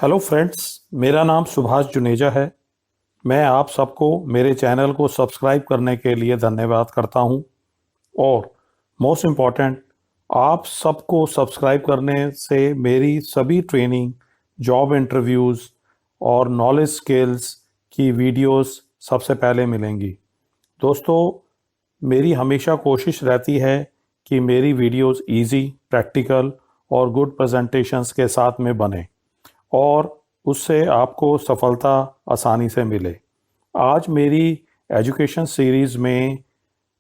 Hello friends, मेरा नाम सुभाष जुनेजा है। मैं आप सबको मेरे चैनल को सब्सक्राइब करने के लिए धन्यवाद करता हूं। और मोस्ट इम्पॉर्टेंट, आप सबको सब्सक्राइब करने से मेरी सभी ट्रेनिंग, जॉब इंटरव्यूज़ और नॉलेज स्किल्स की वीडियोस सबसे पहले मिलेंगी। दोस्तों, मेरी हमेशा कोशिश रहती है कि मेरी वीडियोस इजी, प्रैक्टिकल और गुड प्रेजेंटेशंस के साथ में बने और उससे आपको सफलता आसानी से मिले। आज मेरी एजुकेशन सीरीज़ में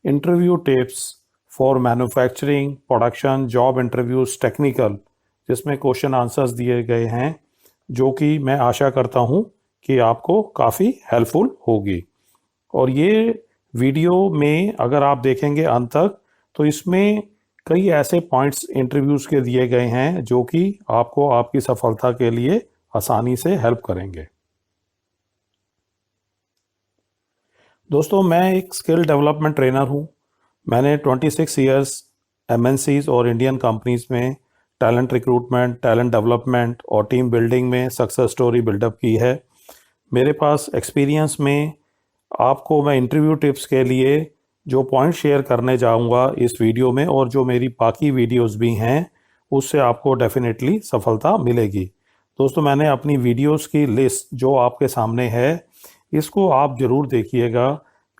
interview tips for manufacturing, production, job interviews, technical, जिसमें क्वेश्चन आंसर्स दिए गए हैं, जो कि मैं आशा करता हूं कि आपको काफ़ी हेल्पफुल होगी। और ये वीडियो में अगर आप देखेंगे अंत तक, तो इसमें कई ऐसे पॉइंट्स इंटरव्यूज़ के दिए गए हैं जो कि आपको आपकी सफलता के लिए आसानी से हेल्प करेंगे। दोस्तों, मैं एक स्किल डेवलपमेंट ट्रेनर हूँ। मैंने 26 इयर्स एमएनसीज और इंडियन कंपनीज में टैलेंट रिक्रूटमेंट, टैलेंट डेवलपमेंट और टीम बिल्डिंग में सक्सेस स्टोरी बिल्डअप की है। मेरे पास एक्सपीरियंस में आपको मैं इंटरव्यू टिप्स के लिए जो पॉइंट शेयर करने जाऊंगा इस वीडियो में, और जो मेरी बाकी वीडियोस भी हैं, उससे आपको डेफिनेटली सफलता मिलेगी। दोस्तों, मैंने अपनी वीडियोस की लिस्ट जो आपके सामने है, इसको आप ज़रूर देखिएगा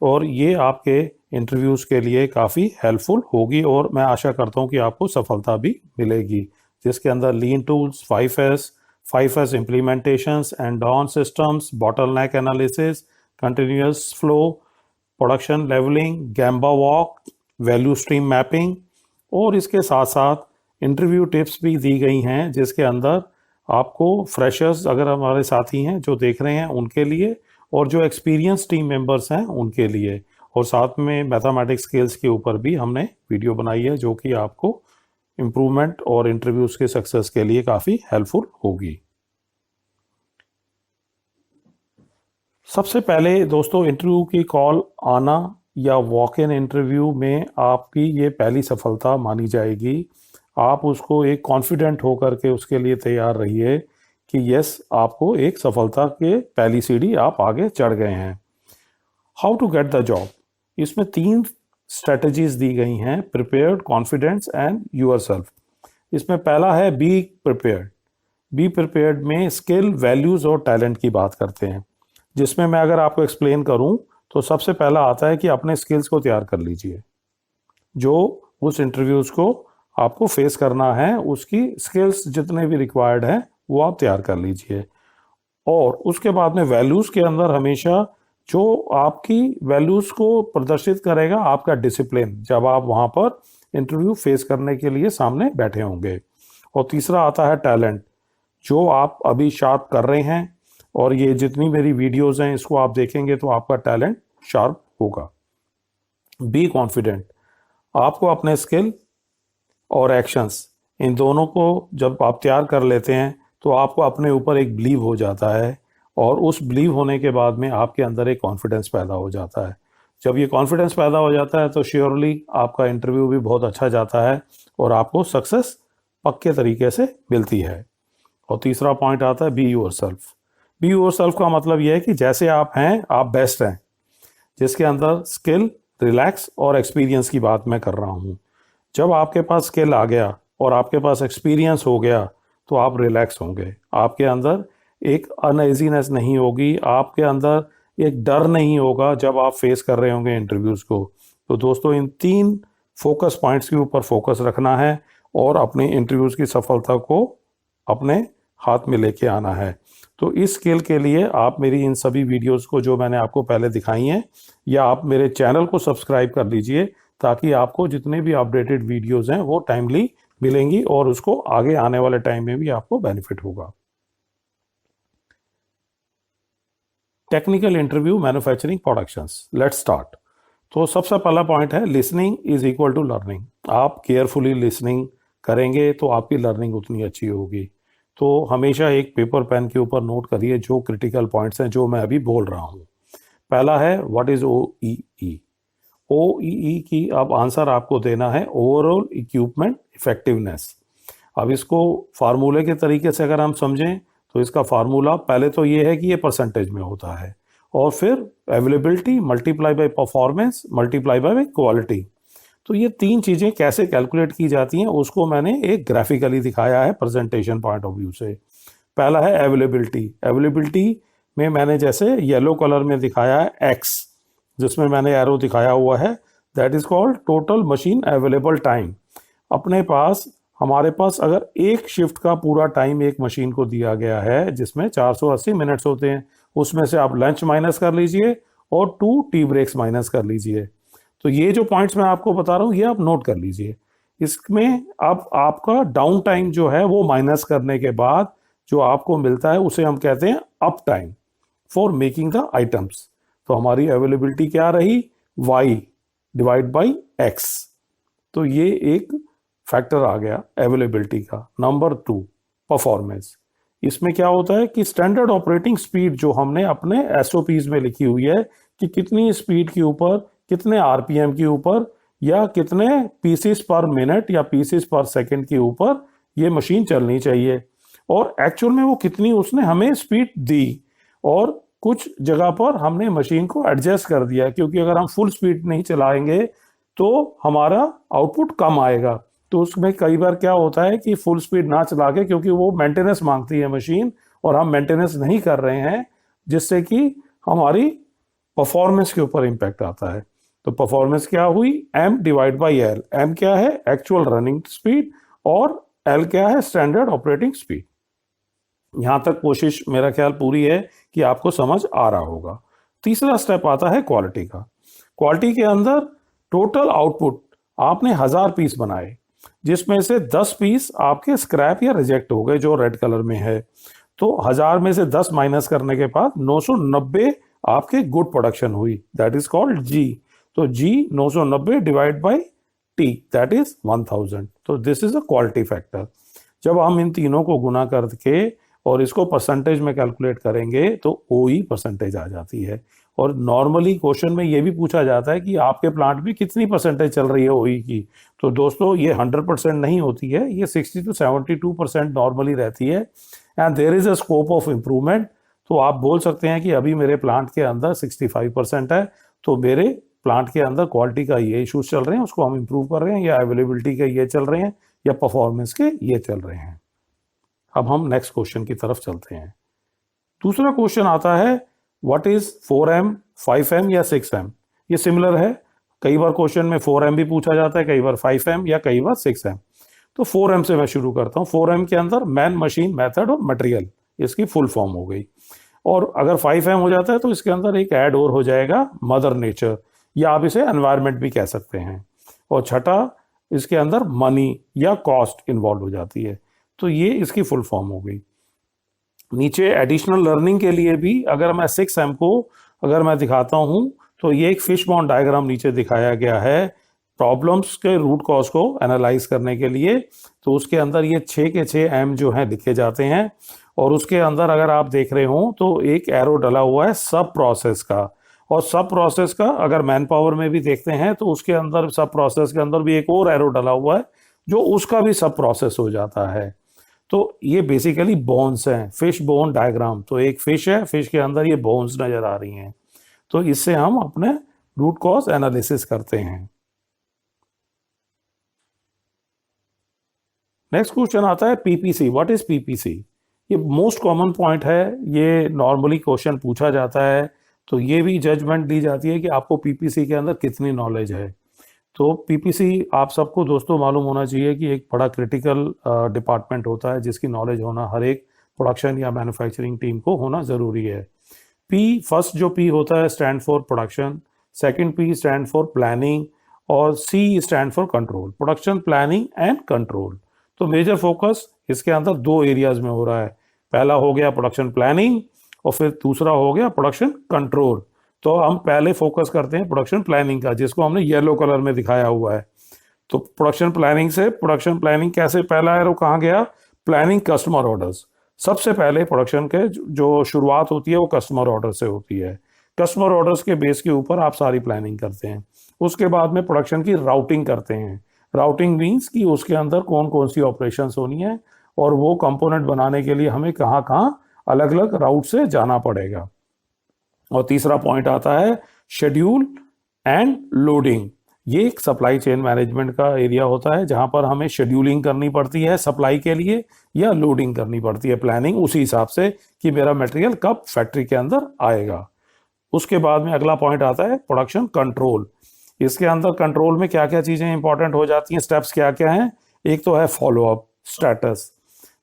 और ये आपके इंटरव्यूज़ के लिए काफ़ी हेल्पफुल होगी और मैं आशा करता हूँ कि आपको सफलता भी मिलेगी। जिसके अंदर lean tools, 5S implementations andon systems, bottleneck analysis, continuous flow, production levelling, gemba walk, value stream mapping, और इसके साथ साथ इंटरव्यू टिप्स भी दी गई हैं, जिसके अंदर आपको फ्रेशर्स अगर हमारे साथी हैं जो देख रहे हैं उनके लिए, और जो एक्सपीरियंस टीम मेंबर्स हैं उनके लिए, और साथ में मैथमेटिक्स स्किल्स के ऊपर भी हमने वीडियो बनाई है जो कि आपको इम्प्रूवमेंट और इंटरव्यूज़ के सक्सेस के लिए काफ़ी हेल्पफुल होगी। सबसे पहले दोस्तों, इंटरव्यू की कॉल आना या वॉक इन इंटरव्यू में आपकी ये पहली सफलता मानी जाएगी। आप उसको एक कॉन्फिडेंट होकर के उसके लिए तैयार रहिए कि यस, आपको एक सफलता के पहली सीढ़ी आप आगे चढ़ गए हैं। How to get the job, इसमें 3 स्ट्रेटजीज दी गई हैं: प्रिपेयर्ड, कॉन्फिडेंस एंड यूरसेल्फ। इसमें पहला है बी प्रिपेयर्ड। बी प्रिपेयर्ड में स्किल, वैल्यूज और टैलेंट की बात करते हैं, जिसमें मैं अगर आपको एक्सप्लेन करूं तो सबसे पहला आता है कि अपने स्किल्स को तैयार कर लीजिए। जो उस इंटरव्यूज को आपको फेस करना है, उसकी स्किल्स जितने भी रिक्वायर्ड हैं वो आप तैयार कर लीजिए। और उसके बाद में वैल्यूज के अंदर हमेशा जो आपकी वैल्यूज को प्रदर्शित करेगा आपका डिसिप्लिन, जब आप वहां पर इंटरव्यू फेस करने के लिए सामने बैठे होंगे। और तीसरा आता है टैलेंट, जो आप अभी शार्प कर रहे हैं, और ये जितनी मेरी वीडियोस हैं इसको आप देखेंगे तो आपका टैलेंट शार्प होगा। बी कॉन्फिडेंट, आपको अपने स्किल और एक्शंस, इन दोनों को जब आप तैयार कर लेते हैं तो आपको अपने ऊपर एक बिलीव हो जाता है, और उस बिलीव होने के बाद में आपके अंदर एक कॉन्फिडेंस पैदा हो जाता है। जब ये कॉन्फिडेंस पैदा हो जाता है तो श्योरली आपका इंटरव्यू भी बहुत अच्छा जाता है और आपको सक्सेस पक्के तरीके से मिलती है। और तीसरा पॉइंट आता है बी योरसेल्फ। बी योरसेल्फ का मतलब यह है कि जैसे आप हैं आप बेस्ट हैं, जिसके अंदर स्किल, रिलैक्स और एक्सपीरियंस की बात मैं कर रहा हूँ। जब आपके पास स्किल आ गया और आपके पास एक्सपीरियंस हो गया तो आप रिलैक्स होंगे, आपके अंदर एक अनइजीनेस नहीं होगी, आपके अंदर एक डर नहीं होगा जब आप फेस कर रहे होंगे इंटरव्यूज़ को। तो दोस्तों, इन 3 फोकस पॉइंट्स के ऊपर फोकस रखना है और अपने इंटरव्यूज़ की सफलता को अपने हाथ में लेके आना है। तो इस स्किल के लिए आप मेरी इन सभी वीडियोस को जो मैंने आपको पहले दिखाई हैं, या आप मेरे चैनल को सब्सक्राइब कर लीजिए, ताकि आपको जितने भी अपडेटेड वीडियोस हैं वो टाइमली मिलेंगी और उसको आगे आने वाले टाइम में भी आपको बेनिफिट होगा। Technical interview, manufacturing, productions, let's start. तो सबसे पहला पॉइंट है listening is equal to learning. आप केयरफुली लिसनिंग करेंगे तो आपकी लर्निंग उतनी अच्छी होगी। तो हमेशा एक पेपर पेन के ऊपर नोट करिए जो क्रिटिकल पॉइंट्स हैं जो मैं अभी बोल रहा हूँ। पहला है व्हाट इज OEE। OEE की अब आंसर आपको देना है ओवरऑल इक्विपमेंट इफेक्टिवनेस। अब इसको फार्मूले के तरीके से अगर हम समझें तो इसका फार्मूला पहले तो ये है कि ये परसेंटेज में होता है, और फिर availability multiply by performance multiply by quality. तो ये तीन चीज़ें कैसे कैलकुलेट की जाती हैं उसको मैंने एक ग्राफिकली दिखाया है प्रेजेंटेशन पॉइंट ऑफ व्यू से। पहला है अवेलेबिलिटी। अवेलेबिलिटी में मैंने जैसे येलो कलर में दिखाया है एक्स, जिसमें मैंने एरो दिखाया हुआ है, that is called total machine available time. अपने पास हमारे पास अगर एक शिफ्ट का पूरा टाइम एक मशीन को दिया गया है जिसमें 480 मिनट्स होते हैं, उसमें से आप लंच माइनस कर लीजिए और 2 टी ब्रेक्स माइनस कर लीजिए। तो ये जो पॉइंट्स मैं आपको बता रहा हूँ ये आप नोट कर लीजिए। इसमें अब आपका डाउन टाइम जो है वो माइनस करने के बाद जो आपको मिलता है उसे हम कहते हैं up time for making the items. तो हमारी अवेलेबिलिटी क्या रही, y डिवाइड बाई x। तो ये एक फैक्टर आ गया अवेलेबिलिटी का। Number 2 performance. इसमें क्या होता है कि स्टैंडर्ड ऑपरेटिंग स्पीड जो हमने अपने एसओपीज में लिखी हुई है कि कितनी स्पीड के ऊपर, कितने आरपीएम के ऊपर, या कितने पीसेस पर मिनट या पीसेस पर सेकंड के ऊपर ये मशीन चलनी चाहिए, और एक्चुअल में वो कितनी उसने हमें स्पीड दी, और कुछ जगह पर हमने मशीन को एडजस्ट कर दिया क्योंकि अगर हम फुल स्पीड नहीं चलाएंगे तो हमारा आउटपुट कम आएगा। तो उसमें कई बार क्या होता है कि फुल स्पीड ना चला के, क्योंकि वो मेंटेनेंस मांगती है मशीन और हम मेंटेनेंस नहीं कर रहे हैं, जिससे कि हमारी परफॉर्मेंस के ऊपर इम्पैक्ट आता है। तो परफॉर्मेंस क्या हुई, m divide by L. m क्या है, एक्चुअल रनिंग स्पीड, और l क्या है, स्टैंडर्ड ऑपरेटिंग स्पीड। यहां तक कोशिश मेरा ख्याल पूरी है कि आपको समझ आ रहा होगा। तीसरा स्टेप आता है क्वालिटी का। क्वालिटी के अंदर टोटल आउटपुट आपने 1000 पीस बनाए, जिसमें से 10 पीस आपके स्क्रैप या रिजेक्ट हो गए जो रेड कलर में है। तो 1000 में से 10 माइनस करने के बाद 990 आपके गुड प्रोडक्शन हुई, दैट इज कॉल्ड जी। तो जी 990 divide by T, that is 1000। तो this is a quality factor. जब हम इन तीनों को गुना करके और इसको परसेंटेज में कैलकुलेट करेंगे तो ओई परसेंटेज आ जाती है। और नॉर्मली क्वेश्चन में ये भी पूछा जाता है कि आपके प्लांट में कितनी परसेंटेज चल रही है ओई की। तो दोस्तों ये 100% नहीं होती है, ये 60 to 72% नॉर्मली रहती है, and there is a scope of improvement. तो आप बोल सकते हैं कि अभी मेरे प्लांट के अंदर 65% है, तो मेरे प्लांट के अंदर क्वालिटी का ये इश्यूज चल रहे हैं, उसको हम इम्प्रूव कर रहे हैं, या अवेलेबिलिटी के ये चल रहे हैं, या परफॉर्मेंस के ये चल रहे हैं। अब हम नेक्स्ट क्वेश्चन की तरफ चलते हैं। दूसरा क्वेश्चन आता है व्हाट इज 4M, 5M या 6M। ये सिमिलर है, कई बार क्वेश्चन में 4M भी पूछा जाता है, कई बार 5M या कई बार 6M। तो 4M से मैं शुरू करता हूँ। 4M के अंदर मैन, मशीन, मेथड और मटेरियल, इसकी फुल फॉर्म हो गई। और अगर 5M हो जाता है तो इसके अंदर एक ऐड और हो जाएगा मदर नेचर, या आप इसे एनवायरनमेंट भी कह सकते हैं। और छठा, इसके अंदर मनी या कॉस्ट इन्वॉल्व हो जाती है। तो ये इसकी फुल फॉर्म हो गई। नीचे एडिशनल लर्निंग के लिए भी अगर मैं 6M को अगर मैं दिखाता हूं तो ये एक फिश बॉन्ड डायग्राम नीचे दिखाया गया है प्रॉब्लम्स के रूट कॉज को एनालाइज करने के लिए। तो उसके अंदर ये 6 के 6 M जो हैं लिखे जाते हैं, और उसके अंदर अगर आप देख रहे हो तो एक एरो डला हुआ है सब प्रोसेस का। और सब प्रोसेस का अगर मैन पावर में भी देखते हैं तो उसके अंदर सब प्रोसेस के अंदर भी एक और एरो डला हुआ है जो उसका भी सब प्रोसेस हो जाता है। तो ये बेसिकली बोन्स हैं, फिश बोन डायग्राम। तो एक फिश है, फिश के अंदर ये बोन्स नजर आ रही हैं। तो इससे हम अपने रूट कॉज एनालिसिस करते हैं। नेक्स्ट क्वेश्चन आता है पीपीसी। What is PPC? ये मोस्ट कॉमन पॉइंट है, ये नॉर्मली क्वेश्चन पूछा जाता है। तो ये भी जजमेंट दी जाती है कि आपको पीपीसी के अंदर कितनी नॉलेज है। तो पीपीसी आप सबको दोस्तों मालूम होना चाहिए कि एक बड़ा क्रिटिकल डिपार्टमेंट होता है जिसकी नॉलेज होना हर एक प्रोडक्शन या मैन्युफैक्चरिंग टीम को होना ज़रूरी है। पी, फर्स्ट जो पी होता है stand for production, second P stand for planning, और C stand for control, production planning and control. तो मेजर फोकस इसके अंदर 2 एरियाज में हो रहा है। पहला हो गया प्रोडक्शन प्लानिंग और फिर दूसरा हो गया प्रोडक्शन कंट्रोल। तो हम पहले फोकस करते हैं प्रोडक्शन प्लानिंग का, जिसको हमने येलो कलर में दिखाया हुआ है। तो प्रोडक्शन प्लानिंग से प्रोडक्शन प्लानिंग कैसे, पहला एरो कहाँ गया, प्लानिंग कस्टमर ऑर्डर्स। सबसे पहले प्रोडक्शन के जो शुरुआत होती है वो कस्टमर ऑर्डर से होती है। कस्टमर ऑर्डर्स के बेस के ऊपर आप सारी प्लानिंग करते हैं। उसके बाद में प्रोडक्शन की राउटिंग करते हैं। राउटिंग मीन्स कि उसके अंदर कौन कौन सी ऑपरेशंस होनी है और वो कंपोनेंट बनाने के लिए हमें कहाँ कहाँ अलग अलग राउट से जाना पड़ेगा। और तीसरा पॉइंट आता है शेड्यूल एंड लोडिंग। ये एक सप्लाई चेन मैनेजमेंट का एरिया होता है जहां पर हमें शेड्यूलिंग करनी पड़ती है सप्लाई के लिए या लोडिंग करनी पड़ती है, प्लानिंग उसी हिसाब से कि मेरा मटेरियल कब फैक्ट्री के अंदर आएगा। उसके बाद में अगला पॉइंट आता है प्रोडक्शन कंट्रोल। इसके अंदर कंट्रोल में क्या क्या चीजें इंपॉर्टेंट हो जाती हैं, स्टेप्स क्या क्या हैं। एक तो है फॉलो अप स्टेटस।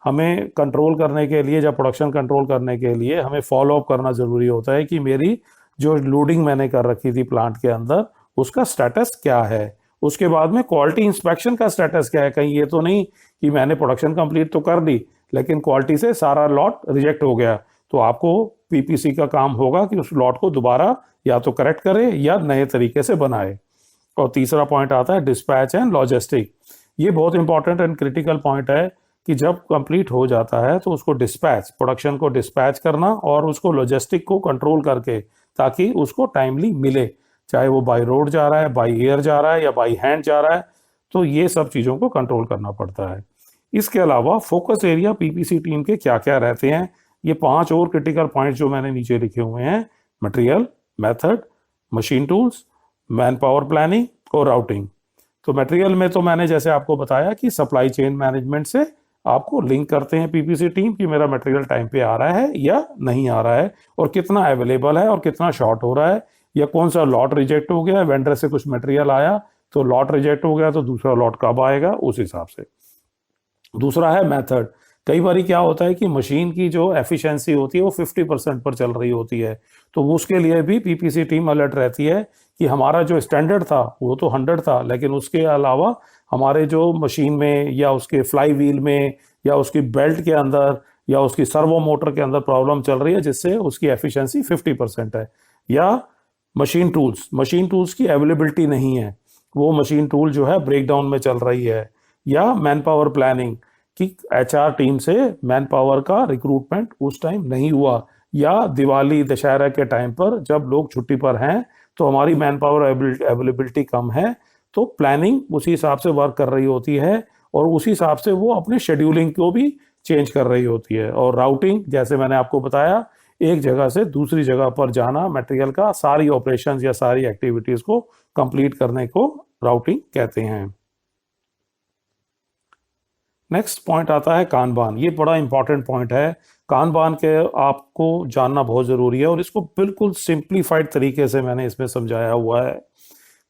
हमें कंट्रोल करने के लिए, जब प्रोडक्शन कंट्रोल करने के लिए हमें फॉलो अप करना जरूरी होता है कि मेरी जो लोडिंग मैंने कर रखी थी प्लांट के अंदर उसका स्टेटस क्या है। उसके बाद में क्वालिटी इंस्पेक्शन का स्टेटस क्या है। कहीं ये तो नहीं कि मैंने प्रोडक्शन कंप्लीट तो कर दी लेकिन क्वालिटी से सारा लॉट रिजेक्ट हो गया, तो आपको पीपीसी का काम होगा कि उस लॉट को दोबारा या तो करेक्ट करे या नए तरीके से बनाए। और तीसरा पॉइंट आता है डिस्पैच एंड लॉजिस्टिक। ये बहुत इंपॉर्टेंट एंड क्रिटिकल पॉइंट है कि जब कंप्लीट हो जाता है तो उसको डिस्पैच, प्रोडक्शन को डिस्पैच करना और उसको लॉजिस्टिक को कंट्रोल करके ताकि उसको टाइमली मिले, चाहे वो बाय रोड जा रहा है, बाय एयर जा रहा है या बाय हैंड जा रहा है, तो ये सब चीज़ों को कंट्रोल करना पड़ता है। इसके अलावा फोकस एरिया पीपीसी टीम के क्या क्या रहते हैं, ये 5 और क्रिटिकल पॉइंट्स जो मैंने नीचे लिखे हुए हैं, material, method, machine tools, man power planning और राउटिंग। तो मटेरियल में तो मैंने जैसे आपको बताया कि सप्लाई चेन मैनेजमेंट से आपको लिंक करते हैं पीपीसी टीम कि मेरा मटेरियल टाइम पे आ रहा है या नहीं आ रहा है और कितना अवेलेबल है और कितना शॉर्ट हो रहा है, या कौन सा लॉट रिजेक्ट हो गया, वेंडर से कुछ मटेरियल आया तो लॉट रिजेक्ट हो गया तो दूसरा लॉट कब आएगा उस हिसाब से। दूसरा है मेथड। कई बार क्या होता है कि मशीन की जो एफिशिएंसी होती है वो 50% पर चल रही होती है, तो उसके लिए भी पीपीसी टीम अलर्ट रहती है कि हमारा जो स्टैंडर्ड था वो तो 100 था, लेकिन उसके अलावा हमारे जो मशीन में या उसके फ्लाई व्हील में या उसकी बेल्ट के अंदर या उसकी सर्वो मोटर के अंदर प्रॉब्लम चल रही है जिससे उसकी एफिशिएंसी 50% है। या मशीन टूल्स की अवेलेबिलिटी नहीं है, वो मशीन टूल जो है ब्रेकडाउन में चल रही है। या मैन पावर प्लानिंग कि एचआर टीम से मैन पावर का रिक्रूटमेंट उस टाइम नहीं हुआ, या दिवाली दशहरा के टाइम पर जब लोग छुट्टी पर हैं तो हमारी मैन पावर अवेलेबिलिटी कम है, तो प्लानिंग उसी हिसाब से वर्क कर रही होती है और उसी हिसाब से वो अपने शेड्यूलिंग को भी चेंज कर रही होती है। और राउटिंग, जैसे मैंने आपको बताया, एक जगह से दूसरी जगह पर जाना, मटेरियल का सारी ऑपरेशंस या सारी एक्टिविटीज को कंप्लीट करने को राउटिंग कहते हैं। नेक्स्ट पॉइंट आता है कानबान। ये बड़ा इंपॉर्टेंट पॉइंट है। कानबान के आपको जानना बहुत जरूरी है और इसको बिल्कुल सिंप्लीफाइड तरीके से मैंने इसमें समझाया हुआ है।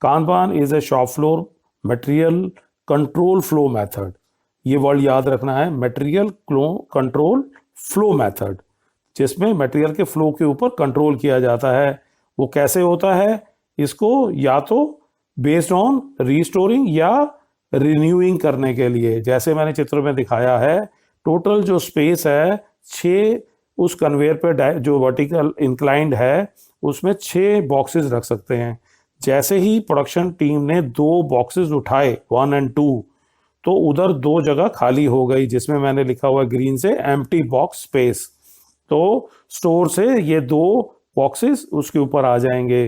Kanban is a shop floor material control flow method. ये वर्ड याद रखना है, मटेरियल कंट्रोल फ्लो मेथड, जिसमें मटेरियल के फ्लो के ऊपर कंट्रोल किया जाता है। वो कैसे होता है, इसको या तो बेस्ड ऑन रीस्टोरिंग या रिन्यूइंग करने के लिए, जैसे मैंने चित्र में दिखाया है, टोटल जो स्पेस है 6 उस कन्वेयर पे जो वर्टिकल इंक्लाइंड है उसमें 6 बॉक्सेस रख सकते हैं। जैसे ही प्रोडक्शन टीम ने 2 बॉक्सेस उठाए 1 और 2, तो उधर 2 जगह खाली हो गई जिसमें मैंने लिखा हुआ ग्रीन से एम्प्टी बॉक्स स्पेस। तो स्टोर से ये 2 बॉक्सेस उसके ऊपर आ जाएंगे,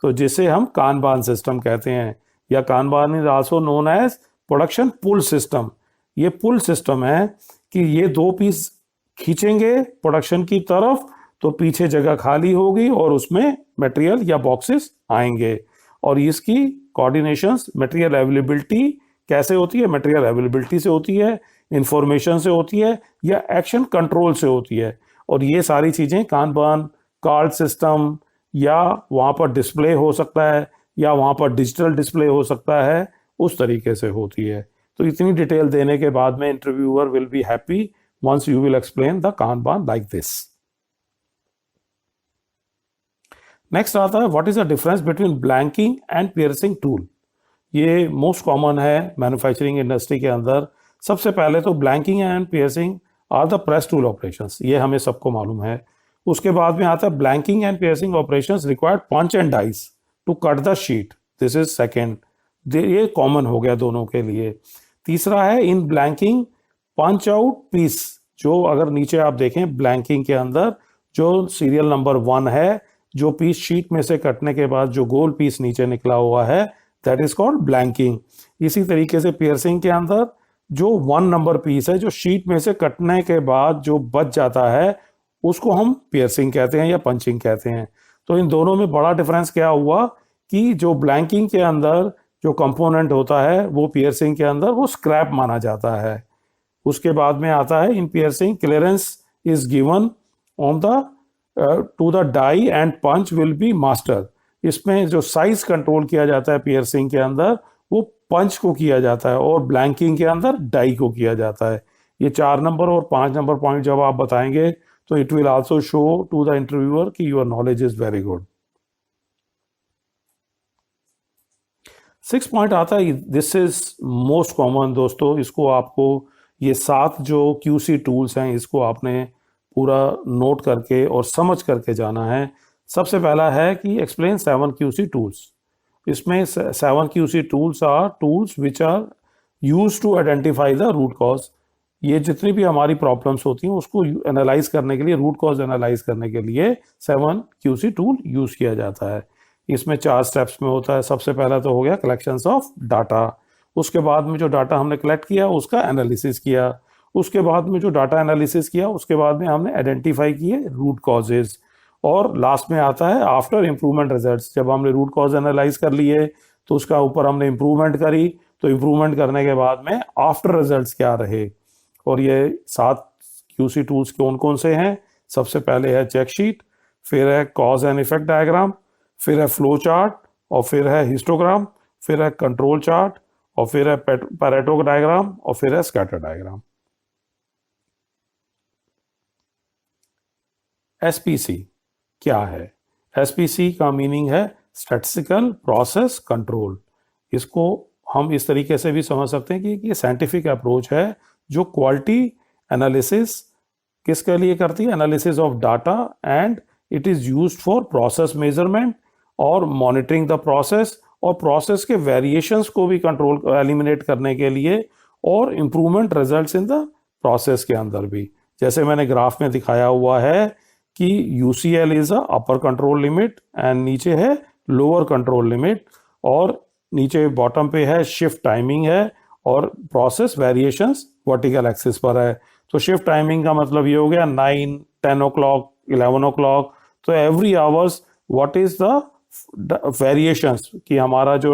तो जिसे हम कानबान सिस्टम कहते हैं, या Kanban is also known as production pull system. ये पुल सिस्टम है कि ये 2 पीस खींचेंगे प्रोडक्शन की तरफ तो पीछे जगह खाली होगी और उसमें मटेरियल या बॉक्सेस आएंगे। और इसकी कोऑर्डिनेशंस मटेरियल अवेलेबिलिटी कैसे होती है, मटेरियल अवेलेबिलिटी से होती है, इंफॉर्मेशन से होती है, या एक्शन कंट्रोल से होती है। और ये सारी चीजें कानबान कार्ड सिस्टम, या वहाँ पर डिस्प्ले हो सकता है या वहाँ पर डिजिटल डिस्प्ले हो सकता है, उस तरीके से होती है। तो इतनी डिटेल देने के बाद में interviewer will be happy once you will explain the Kanban like this. Next आता है what is the difference between blanking and piercing tool. ये मोस्ट कॉमन है मैन्युफैक्चरिंग इंडस्ट्री के अंदर। सबसे पहले तो blanking and piercing are the press tool operations, ये हमें सबको मालूम है। उसके बाद में आता है blanking and piercing operations required punch and dies to cut the sheet, this is second, ये कॉमन हो गया दोनों के लिए। तीसरा है in blanking punch out piece, जो अगर नीचे आप देखें ब्लैंकिंग के अंदर जो सीरियल नंबर 1 है, जो पीस शीट में से कटने के बाद जो गोल पीस नीचे निकला हुआ है, दैट इज कॉल्ड ब्लैंकिंग। इसी तरीके से पियर्सिंग के अंदर जो 1 नंबर पीस है, जो शीट में से कटने के बाद जो बच जाता है, उसको हम पियर्सिंग कहते हैं या पंचिंग कहते हैं। तो इन दोनों में बड़ा डिफरेंस क्या हुआ कि जो ब्लैंकिंग के अंदर जो कंपोनेंट होता है वो पियर्सिंग के अंदर वो स्क्रैप माना जाता है। उसके बाद में आता है in piercing clearance is given on the to the die and punch will be master. इसमें जो साइज कंट्रोल किया जाता है पियर्सिंग के अंदर वो पंच को किया जाता है और ब्लैंकिंग के अंदर डाई को किया जाता है। ये 4 नंबर और 5 नंबर पॉइंट जब आप बताएंगे तो it will also show to the interviewer कि your knowledge is very good. 6 point आता है, दिस इज मोस्ट कॉमन दोस्तों। इसको आपको ये 7 जो QC टूल्स हैं इसको आपने पूरा नोट करके और समझ करके जाना है। सबसे पहला है कि एक्सप्लेन 7 QC टूल्स। इसमें 7 QC tools are tools which are use to identify the root cause. ये जितनी भी हमारी प्रॉब्लम्स होती हैं उसको एनालाइज करने के लिए, रूट कॉज एनालाइज करने के लिए 7 QC टूल यूज किया जाता है। इसमें 4 स्टेप्स में होता है। सबसे पहला तो हो गया कलेक्शंस ऑफ डाटा। उसके बाद में जो डाटा हमने कलेक्ट किया उसका एनालिसिस किया। उसके बाद में जो डाटा एनालिसिस किया उसके बाद में हमने आइडेंटिफाई किए रूट कॉजेज। और लास्ट में आता है आफ्टर इम्प्रूवमेंट रिजल्ट्स। जब हमने रूट कॉज एनालाइज कर लिए तो उसका ऊपर हमने इम्प्रूवमेंट करी, तो इम्प्रूवमेंट करने के बाद में आफ्टर रिजल्ट्स क्या रहे। और ये 7 QC टूल्स कौन कौन से हैं? सबसे पहले है चेक शीट, फिर है कॉज एंड इफेक्ट डायग्राम, फिर है फ्लो चार्ट, और फिर है हिस्टोग्राम, फिर है कंट्रोल चार्ट, और फिर है पैरेटो डायग्राम, और फिर है स्कैटर डायग्राम। SPC क्या है? SPC का मीनिंग है स्टैटिस्टिकल प्रोसेस कंट्रोल। इसको हम इस तरीके से भी समझ सकते हैं कि ये साइंटिफिक अप्रोच है जो क्वालिटी एनालिसिस किसके लिए करती है? Analysis of data, and it is used for process measurement और मॉनिटरिंग द प्रोसेस, और प्रोसेस के वेरिएशंस को भी कंट्रोल एलिमिनेट करने के लिए, और improvement results in the process के अंदर भी। जैसे मैंने ग्राफ में दिखाया हुआ है कि UCL is a upper control limit and नीचे है लोअर कंट्रोल लिमिट, और नीचे बॉटम पे है शिफ्ट टाइमिंग है, और प्रोसेस वेरिएशंस वर्टिकल एक्सिस पर है। तो शिफ्ट टाइमिंग का मतलब ये हो गया 9, 10 o'clock, 11 o'clock। तो every hours what is the variations कि हमारा जो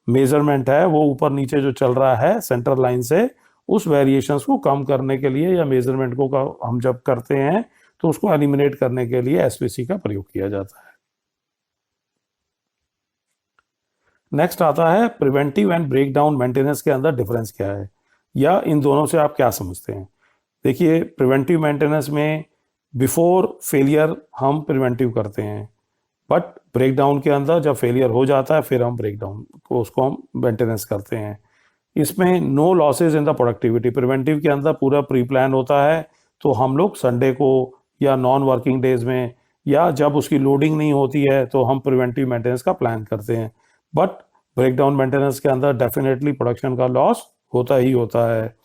मेजरमेंट है वो ऊपर नीचे जो चल रहा है सेंटर लाइन से, उस वेरिएशंस को कम करने के लिए या मेजरमेंट को हम जब करते हैं तो उसको एलिमिनेट करने के लिए SPC का प्रयोग किया जाता है। नेक्स्ट आता है प्रिवेंटिव एंड ब्रेकडाउन मेंटेनेंस के अंदर डिफरेंस क्या है, या इन दोनों से आप क्या समझते हैं? देखिए, प्रिवेंटिव मेंटेनेंस में बिफोर फेलियर हम प्रिवेंटिव करते हैं, बट ब्रेकडाउन के अंदर जब फेलियर हो जाता है फिर हम ब्रेकडाउन को उसको हम मेंटेनेंस करते हैं। इसमें no losses in the productivity. Preventive के अंदर पूरा प्री प्लान होता है, तो हम लोग संडे को या नॉन वर्किंग डेज में या जब उसकी लोडिंग नहीं होती है तो हम प्रिवेंटिव मेंटेनेंस का प्लान करते हैं। बट ब्रेकडाउन मेंटेनेंस के अंदर डेफिनेटली प्रोडक्शन का लॉस होता ही होता है।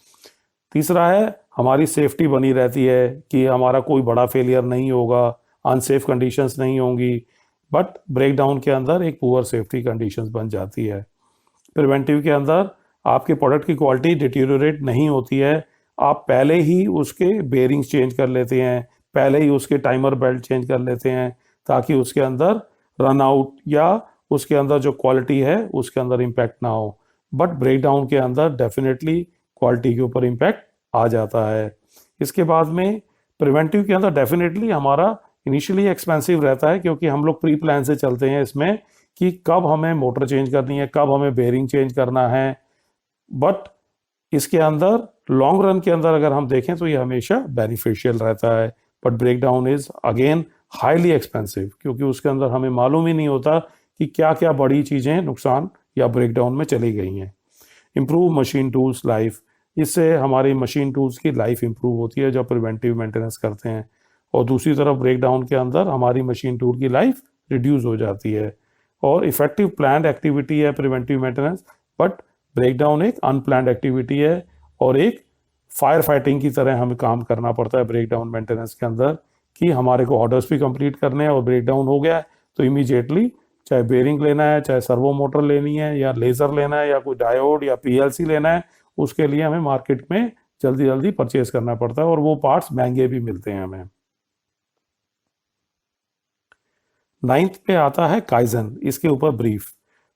तीसरा है हमारी सेफ्टी बनी रहती है कि हमारा कोई बड़ा फेलियर नहीं होगा, अनसेफ कंडीशंस नहीं होंगी, बट ब्रेकडाउन के अंदर एक पुअर सेफ्टी कंडीशंस बन जाती है। प्रिवेंटिव के अंदर आपके प्रोडक्ट की क्वालिटी डिटीरियोरेट नहीं होती है, आप पहले ही उसके बेरिंग्स चेंज कर लेते हैं, पहले ही उसके टाइमर बेल्ट चेंज कर लेते हैं ताकि उसके अंदर रन आउट या उसके अंदर जो क्वालिटी है उसके अंदर इम्पैक्ट ना हो। बट ब्रेकडाउन के अंदर डेफिनेटली क्वालिटी के ऊपर इम्पैक्ट आ जाता है। इसके बाद में प्रिवेंटिव के अंदर डेफिनेटली हमारा इनिशियली एक्सपेंसिव रहता है, क्योंकि हम लोग प्री प्लान से चलते हैं इसमें कि कब हमें मोटर चेंज करनी है, कब हमें बेरिंग चेंज करना है। बट इसके अंदर लॉन्ग रन के अंदर अगर हम देखें तो ये हमेशा बेनिफिशियल रहता है। But breakdown is again highly expensive, क्योंकि उसके अंदर हमें मालूम ही नहीं होता कि क्या क्या बड़ी चीज़ें नुकसान या ब्रेकडाउन में चली गई हैं। इम्प्रूव मशीन टूल्स लाइफ, इससे हमारी मशीन टूल्स की लाइफ इंप्रूव होती है जब प्रिवेंटिव मेंटेनेंस करते हैं, और दूसरी तरफ ब्रेकडाउन के अंदर हमारी मशीन टूल की लाइफ रिड्यूस हो जाती है। और इफेक्टिव प्लान्ड एक्टिविटी है प्रिवेंटिव मेंटेनेंस, बट ब्रेकडाउन एक अनप्लान्ड एक्टिविटी है और एक फायर फाइटिंग की तरह हमें काम करना पड़ता है ब्रेकडाउन मेंटेनेंस के अंदर, कि हमारे को ऑर्डर्स भी कंप्लीट करने हैं और ब्रेकडाउन हो गया है तो इमीडिएटली चाहे बेरिंग लेना है, चाहे सर्वो मोटर लेनी है, या लेज़र लेना है, या कोई डायोड या PLC लेना है, उसके लिए हमें मार्केट में जल्दी जल्दी परचेज करना पड़ता है, और वो पार्ट्स महंगे भी मिलते हैं हमें। 9th पे आता है काइजन, इसके ऊपर ब्रीफ।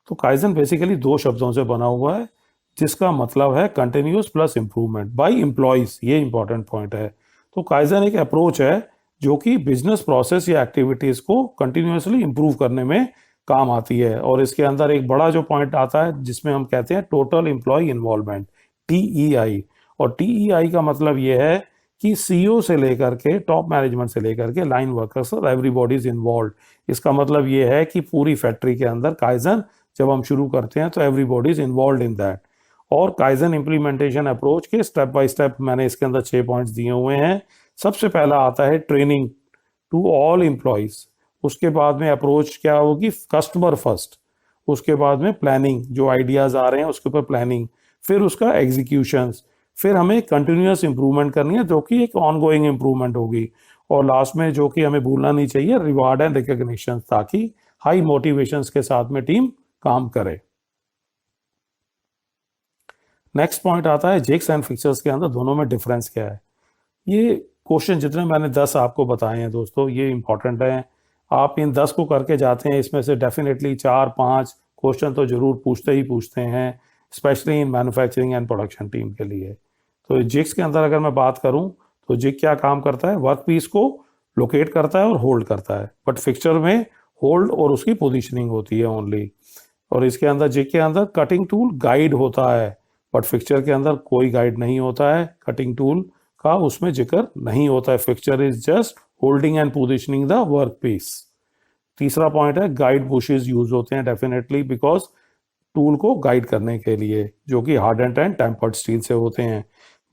तो काइजन बेसिकली 2 शब्दों से बना हुआ है, जिसका मतलब है continuous plus improvement by employees. ये इंपॉर्टेंट पॉइंट है। तो काइजन एक अप्रोच है जो कि बिजनेस प्रोसेस या एक्टिविटीज को कंटिन्यूसली इंप्रूव करने में काम आती है। और इसके अंदर एक बड़ा जो पॉइंट आता है जिसमें हम कहते हैं टोटल एम्प्लॉय इन्वॉल्वमेंट, TEI। और TEI का मतलब ये है कि CEO से लेकर के टॉप मैनेजमेंट से लेकर के लाइन वर्कर्स और एवरीबॉडी इज इन्वॉल्व। इसका मतलब ये है कि पूरी फैक्ट्री के अंदर काइजन जब हम शुरू करते हैं तो everybody is involve in that. और काइजन इम्प्लीमेंटेशन अप्रोच के स्टेप बाय स्टेप मैंने इसके अंदर 6 पॉइंट्स दिए हुए हैं। सबसे पहला आता है ट्रेनिंग टू ऑल एम्प्लॉयज। उसके बाद में अप्रोच क्या होगी, कस्टमर फर्स्ट। उसके बाद में प्लानिंग, जो आइडियाज आ रहे हैं उसके ऊपर प्लानिंग, फिर उसका एग्जीक्यूशन, फिर हमें कंटिन्यूअस इंप्रूवमेंट करनी है जो कि एक ऑनगोइंग इंप्रूवमेंट होगी। और लास्ट में जो कि हमें भूलना नहीं चाहिए, रिवार्ड एंड रिकॉग्निशन, ताकि हाई मोटिवेशंस के साथ में टीम काम करे। नेक्स्ट पॉइंट आता है जिग्स एंड फिक्सर्स के अंदर दोनों में डिफरेंस क्या है। ये क्वेश्चन जितने मैंने 10 आपको बताए हैं दोस्तों, ये इंपॉर्टेंट है। आप इन 10 को करके जाते हैं, इसमें से डेफिनेटली 4-5 क्वेश्चन तो जरूर पूछते ही पूछते हैं, specially in manufacturing and production team के लिए। तो जिग्स के अंदर अगर मैं बात करूं तो जिग क्या काम करता है, वर्क पीस को लोकेट करता है और होल्ड करता है। बट फिक्सचर में होल्ड और उसकी पोजीशनिंग होती है ओनली। और इसके अंदर जिग के अंदर कटिंग टूल गाइड होता है, बट फिक्सचर के अंदर कोई गाइड नहीं होता है, कटिंग टूल का उसमें जिक्र नहीं होता है। Fixture is just holding and positioning the work piece. तीसरा पॉइंट है गाइड बुशेस यूज होते हैं डेफिनेटली, बिकॉज टूल को गाइड करने के लिए, जो कि हार्डेंड एंड टेम्पर्ड स्टील से होते हैं।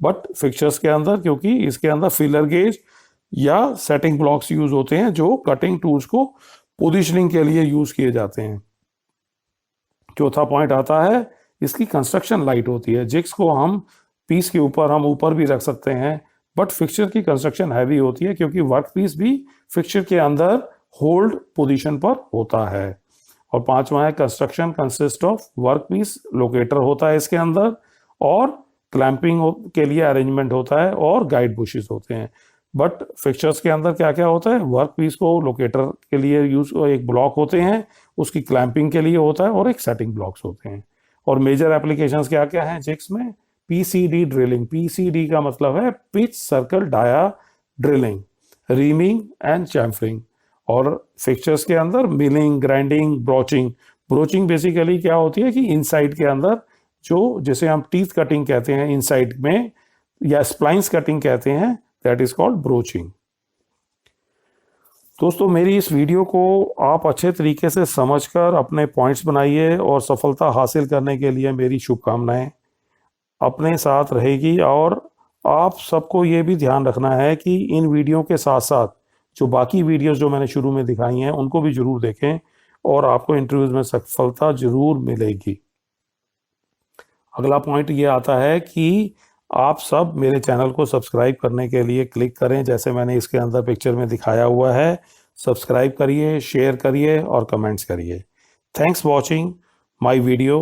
बट फिक्सचर्स के अंदर, क्योंकि इसके अंदर फिलर गेज या सेटिंग ब्लॉक्स यूज होते हैं जो कटिंग टूल्स को पोजीशनिंग के लिए यूज किए जाते हैं। चौथा पॉइंट आता है इसकी कंस्ट्रक्शन लाइट होती है। जिग्स को हम पीस के ऊपर हम ऊपर भी रख सकते हैं, बट फिक्सचर की कंस्ट्रक्शन हैवी होती है क्योंकि वर्क पीस भी फिक्सचर के अंदर होल्ड पोजीशन पर होता है। और पांचवा है construction consist of work piece locator होता है इसके अंदर, और क्लैंपिंग के लिए अरेंजमेंट होता है, और गाइड बुशेस होते हैं। बट फिक्सचर्स के अंदर क्या क्या होता है, वर्क पीस को लोकेटर के लिए यूज एक ब्लॉक होते हैं, उसकी क्लैंपिंग के लिए होता है, और एक सेटिंग ब्लॉक्स होते हैं। और मेजर एप्लीकेशंस क्या क्या हैं जिग्स में, PCD ड्रिलिंग। PCD का मतलब है pitch circle dia drilling, reaming and chamfering. और फिक्सचर्स के अंदर milling, grinding, broaching. Broaching basically क्या होती है कि इनसाइड के अंदर जो, जिसे हम टीथ कटिंग कहते हैं इनसाइड में, या स्प्लाइंस कटिंग कहते हैं, दैट इज कॉल्ड ब्रोचिंग। दोस्तों मेरी इस वीडियो को आप अच्छे तरीके से समझकर अपने पॉइंट्स बनाइए, और सफलता हासिल करने के लिए मेरी शुभकामनाएं अपने साथ रहेगी। और आप सबको ये भी ध्यान रखना है कि इन वीडियो के साथ साथ जो बाकी वीडियोस जो मैंने शुरू में दिखाई हैं उनको भी जरूर देखें, और आपको इंटरव्यूज में सफलता जरूर मिलेगी। अगला पॉइंट ये आता है कि आप सब मेरे चैनल को सब्सक्राइब करने के लिए क्लिक करें, जैसे मैंने इसके अंदर पिक्चर में दिखाया हुआ है। सब्सक्राइब करिए, शेयर करिए और कमेंट्स करिए। Thanks watching my video.